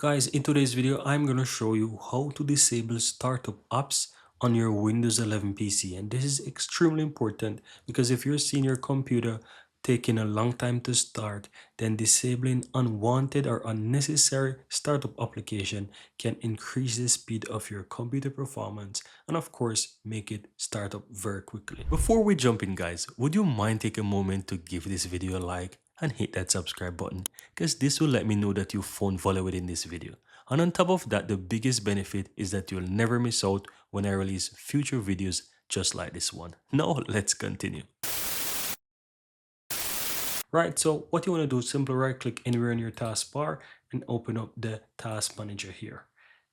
Guys, in today's video, I'm going to show you how to disable startup apps on your Windows 11 PC. And this is extremely important because if you're seeing your computer taking a long time to start, then disabling unwanted or unnecessary startup application can increase the speed of your computer performance and of course make it start up very quickly. Before we jump in guys, would you mind take a moment to give this video a like and hit that subscribe button because this will let me know that you found value within this video. And on top of that, the biggest benefit is that you'll never miss out when I release future videos just like this one. Now let's continue. Right, so what you want to do is simply right click anywhere in your taskbar and open up the task manager here.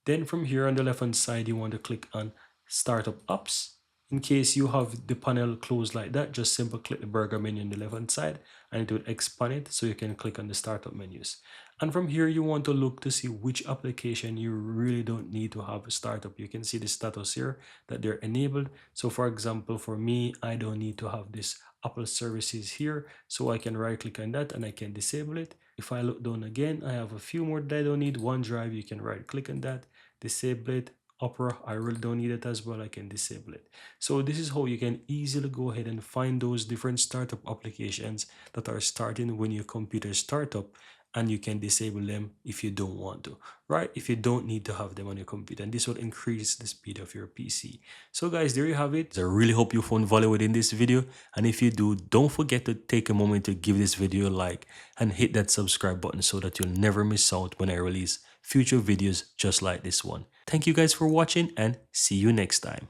Then from here on the left hand side, you want to click on startup apps. In case you have the panel closed like that, just simply click the burger menu on the left hand side and it will expand it so you can click on the startup menus. And from here, you want to look to see which application you really don't need to have a startup. You can see the status here that they're enabled. So for example, for me, I don't need to have this Apple services here. So I can right click on that and I can disable it. If I look down again, I have a few more that I don't need. OneDrive, you can right click on that, disable it. Opera, I really don't need it as well. I can disable it. So this is how you can easily go ahead and find those different startup applications that are starting when your computer start up, and you can disable them if you don't want to, right? If you don't need to have them on your computer, and this will increase the speed of your PC. So guys, there you have it. I really hope you found value within this video, and if you do, don't forget to take a moment to give this video a like and hit that subscribe button so that you'll never miss out when I release future videos just like this one. Thank you guys for watching and see you next time.